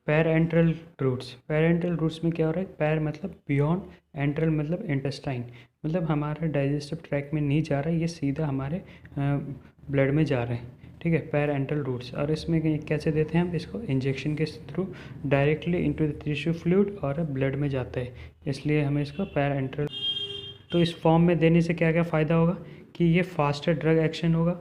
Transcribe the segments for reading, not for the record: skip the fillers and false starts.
Parenteral roots में क्या हो रहा है, पैर मतलब बियॉन्ड, एंट्रल मतलब इंटेस्टाइन, मतलब हमारे डाइजेस्टिव ट्रैक में नहीं जा रहा है, ये सीधा हमारे ब्लड में जा रहे हैं। ठीक है, पैरेंट्रल रूट्स। और इसमें कैसे देते हैं हम इसको, इंजेक्शन के through directly into the tissue fluid और ब्लड में जाता है, इसलिए हमें इसको पैरेंट्रल। तो इस फॉर्म में देने से क्या क्या फ़ायदा होगा कि ये फास्टर ड्रग एक्शन होगा,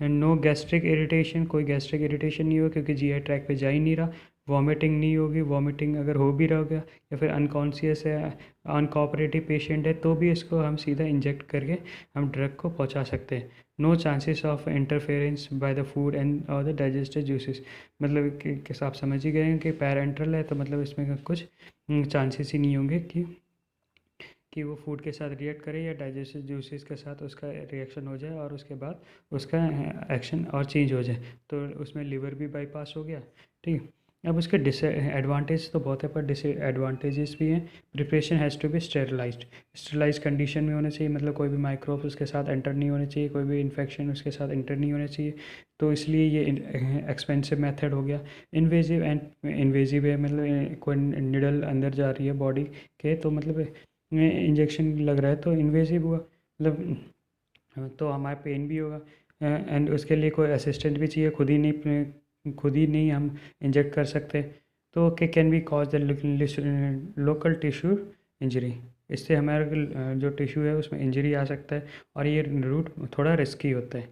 एंड नो गैस्ट्रिक इरिटेशन, कोई गैस्ट्रिक इरिटेशन नहीं होगा क्योंकि जीआई ट्रैक पे जा ही नहीं रहा। वॉमिटिंग नहीं होगी, वॉमिटिंग अगर हो भी रहा होगा या फिर अनकॉन्शियस है, अनकोऑपरेटिव पेशेंट है, तो भी इसको हम सीधा इंजेक्ट करके हम ड्रग को पहुंचा सकते हैं। No chances of interference by the food and और द डाइजेस्टिव जूसेस, मतलब कि आप समझ ही गए हैं कि पैरेंट्रल है तो मतलब इसमें कुछ चांसेस ही नहीं होंगे कि वो फूड के साथ रिएक्ट करे या डाइजेस्टिव जूसेस के साथ उसका रिएक्शन हो जाए और उसके बाद उसका एक्शन और चेंज हो जाए, तो उसमें लिवर भी बाईपास हो गया। ठीक है, अब उसके डिसएडवांटेज तो बहुत है पर डिसएडवांटेजेस भी हैं। Preparation has to be sterilise condition में होना चाहिए, मतलब कोई भी माइक्रोब्स उसके साथ एंटर नहीं होने चाहिए, कोई भी इन्फेक्शन उसके साथ एंटर नहीं होना चाहिए, तो इसलिए ये एक्सपेंसिव मेथड हो गया। इन्वेजिव है, मतलब कोई निडल अंदर जा रही है बॉडी के, तो मतलब इंजेक्शन लग रहा है तो इन्वेसिव हुआ, मतलब तो हमारे पेन भी होगा, एंड उसके लिए कोई असिस्टेंट भी चाहिए, खुद ही नहीं हम इंजेक्ट कर सकते, तो can be cause the local tissue injury, इससे हमारा जो टिश्यू है उसमें इंजरी आ सकता है, और ये रूट थोड़ा रिस्की होता है।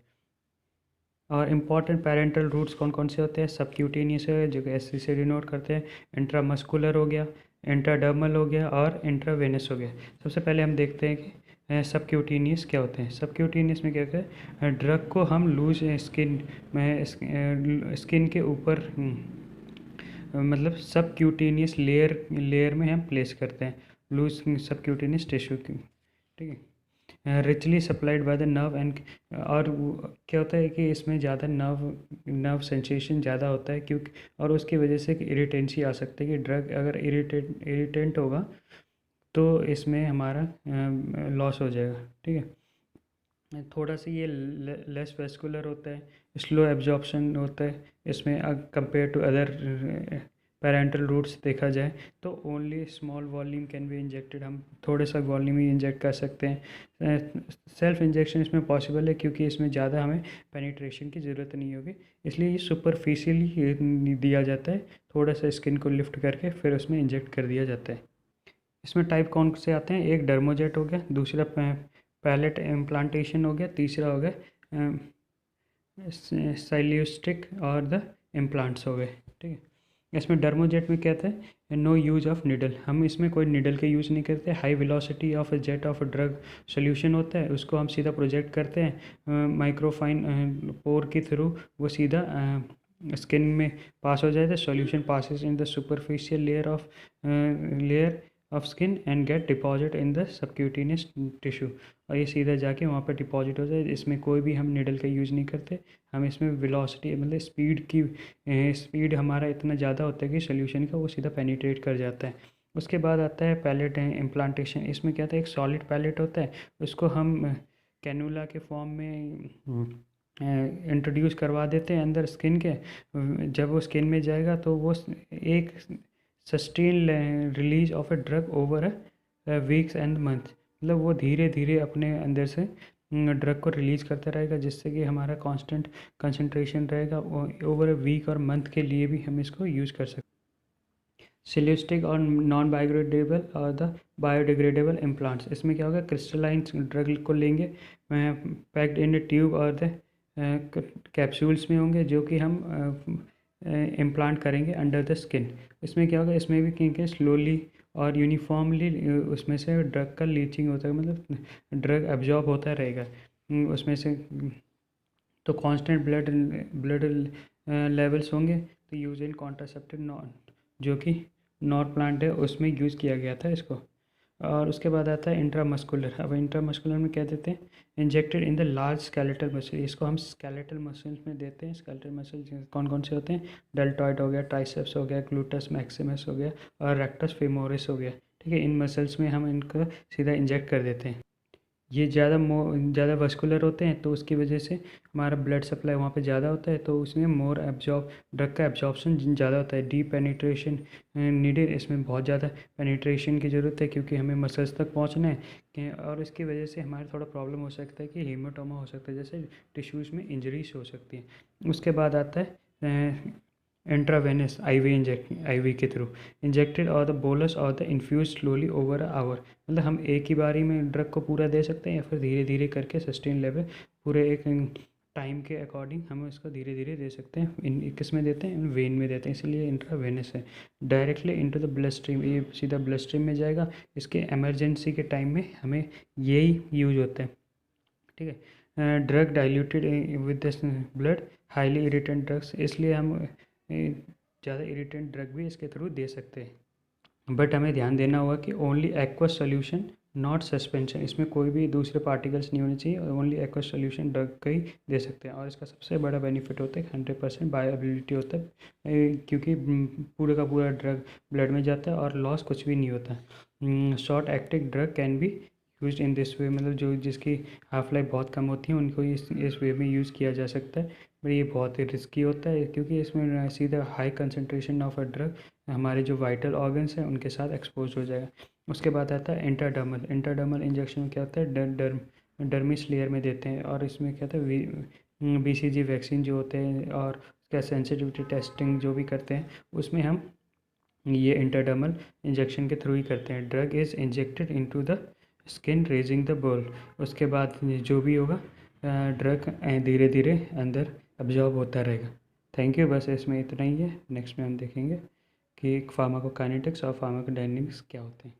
और इम्पॉर्टेंट पेरेंटल रूट्स कौन कौन से होते हैं, सबक्यूटेनियस है जो कि एस से डिनोट करते हैं, इंट्रामस्कुलर हो गया, इंट्राडर्मल हो गया और इंट्रावेनस हो गया। सबसे पहले हम देखते हैं कि सबक्यूटेनियस क्या होते हैं। सबक्यूटेनियस में क्या होता है, ड्रग को हम लूज स्किन के ऊपर मतलब सबक्यूटेनियस लेयर में हम प्लेस करते हैं लूज सबक्यूटेनियस टिश्यू की। ठीक है, richly supplied by the nerve and, और क्या होता है कि इसमें ज़्यादा नर्व सेंसेशन ज़्यादा होता है क्योंकि, और उसकी वजह से इरिटेंसी आ सकती है कि ड्रग अगर इरिटेंट होगा तो इसमें हमारा लॉस हो जाएगा। ठीक है, थोड़ा सा ये लेस वेस्कुलर होता है, स्लो एब्जॉर्प्शन होता है इसमें compare to other parental routes देखा जाए, तो only small volume can be injected, हम थोड़े सा वॉल्यूम ही इंजेक्ट कर सकते हैं। सेल्फ इंजेक्शन इसमें पॉसिबल है क्योंकि इसमें ज़्यादा हमें पेनिट्रेशन की ज़रूरत नहीं होगी, इसलिए ये सुपरफिशियली दिया जाता है, थोड़ा सा स्किन को लिफ्ट करके फिर उसमें इंजेक्ट कर दिया जाता है। इसमें टाइप कौन से आते हैं, एक डर्मोजेट हो गया, दूसरा पैलेट इम्प्लांटेशन हो गया, तीसरा हो गया साइल्यूस्टिक और द इम्प्लांट्स हो गए। ठीक है, इसमें डर्मोजेट में क्या था, नो यूज ऑफ निडल, हम इसमें कोई निडल का यूज़ नहीं करते, high velocity of jet of drug solution होता है, उसको हम सीधा प्रोजेक्ट करते हैं माइक्रोफाइन पोर के थ्रू, वो सीधा स्किन में पास हो जाता है, solution passes in the superficial layer of skin and get deposit in the subcutaneous tissue, और ये सीधा जाके वहाँ पर डिपॉजिट हो जाए। इसमें कोई भी हम निडल का यूज़ नहीं करते, हम इसमें वेलोसिटी मतलब स्पीड हमारा इतना ज़्यादा होता है कि सोल्यूशन का वो सीधा पेनिट्रेट कर जाता है। उसके बाद आता है पैलेट इम्प्लांटेशन, इसमें क्या होता है, एक सॉलिड पैलेट होता है, उसको हम कैनुला के फॉर्म में इंट्रोड्यूस करवा देते हैं अंदर स्किन के, जब वो स्किन में जाएगा तो वो एक sustain release of a drug over weeks and month, मतलब वो धीरे धीरे अपने अंदर से ड्रग को रिलीज़ करता रहेगा, जिससे कि हमारा कांस्टेंट कंसंट्रेशन रहेगा, ओवर ए वीक और मंथ के लिए भी हम इसको यूज़ कर सकते हैं। सिलिस्टिक और नॉन बायोडिग्रेडेबल और द बायोडिग्रेडेबल इम्प्लांट्स, इसमें क्या होगा, क्रिस्टलाइन ड्रग को लेंगे पैक्ड इन ट्यूब और द कैप्सूल्स में होंगे जो कि हम इम्प्लांट करेंगे अंडर द स्किन। इसमें क्या होगा, इसमें भी क्योंकि स्लोली और यूनिफॉर्मली उसमें से ड्रग का लीचिंग होता है, मतलब ड्रग एब्जॉर्ब होता रहेगा उसमें से, तो कांस्टेंट ब्लड लेवल्स होंगे, तो यूज इन कॉन्ट्रासेप्टिव नॉन जो कि नॉर प्लांट है उसमें यूज़ किया गया था इसको। और उसके बाद आता है इंट्रामस्कुलर, अब इंट्रामस्कुलर में क्या देते हैं, injected in the large skeletal muscle, इसको हम स्केलेटल मसल्स में देते हैं। स्केलेटल मसल कौन कौन से होते हैं, डेल्टॉइड हो गया, ट्राइसेप्स हो गया, ग्लूटस मैक्सिमस हो गया और रेक्टस फेमोरिस हो गया। ठीक है, इन मसल्स में हम इनको सीधा इंजेक्ट कर देते हैं। ये ज़्यादा वस्कुलर होते हैं, तो उसकी वजह से हमारा ब्लड सप्लाई वहाँ पे ज़्यादा होता है, तो उसमें मोर एब्जॉर्ब ड्रग का एब्जॉर्प्शन ज़्यादा होता है। डीप पेनिट्रेशन नीडेड, इसमें बहुत ज़्यादा पेनिट्रेशन की ज़रूरत है क्योंकि हमें मसल्स तक पहुँचना है और इसकी वजह से हमारा थोड़ा प्रॉब्लम हो सकता है कि हीमाटोमा हो सकता है, जैसे टिश्यूज़ में इंजरीज हो सकती है। उसके बाद आता है इंट्रावेनस आईवी के थ्रू इंजेक्टेड और द बोलस और the infuse slowly over hour. मतलब हम एक ही बारी में ड्रग को पूरा दे सकते हैं या फिर धीरे धीरे करके सस्टेन लेवल पूरे एक टाइम के अकॉर्डिंग हम इसको धीरे धीरे दे सकते हैं। किस में देते हैं? वेन में देते हैं, इसलिए इंट्रावेनस है। Directly into the blood stream, ये सीधा ब्लड स्ट्रीम में जाएगा। इसके इमरजेंसी के टाइम में हमें यही यूज होता है। ठीक है। Drug diluted with this blood, highly irritant drugs, इसलिए हम ज़्यादा इरिटेंट ड्रग भी इसके थ्रू दे सकते हैं। बट हमें ध्यान देना होगा कि only aqueous solution not suspension, इसमें कोई भी दूसरे पार्टिकल्स नहीं होने चाहिए, ओनली एक्वस सोल्यूशन ड्रग का ही दे सकते हैं। और इसका सबसे बड़ा बेनिफिट होता है 100% बायोअवेलेबिलिटी होता है, क्योंकि पूरे का पूरा ड्रग ब्लड में जाता है और लॉस कुछ भी नहीं होता। Short acting drug can be use in this way, मतलब जो जिसकी हाफ लाइफ बहुत कम होती है उनको इस वे में यूज़ किया जा सकता है। पर ये बहुत ही रिस्की होता है क्योंकि इसमें सीधा high concentration of a drug हमारे जो वाइटल ऑर्गन्स हैं उनके साथ एक्सपोज हो जाएगा। उसके बाद आता है इंटरडर्मल। इंटरडर्मल इंजेक्शन में क्या होता है, डर्मिस लेयर में देते हैं और इसमें क्या होता है BCG वैक्सीन जो होते हैं और उसका सेंसिटिविटी टेस्टिंग जो भी करते हैं उसमें हम ये इंटरडर्मल इंजेक्शन के थ्रू ही करते हैं। Drug is injected into the skin raising the ball. उसके बाद जो भी होगा ड्रग धीरे धीरे अंदर अब्जॉर्ब होता रहेगा। थैंक यू, बस इसमें इतना ही है। नेक्स्ट में हम देखेंगे कि फार्माकोकाइनेटिक्स और फार्माकोडायनेमिक्स क्या होते हैं।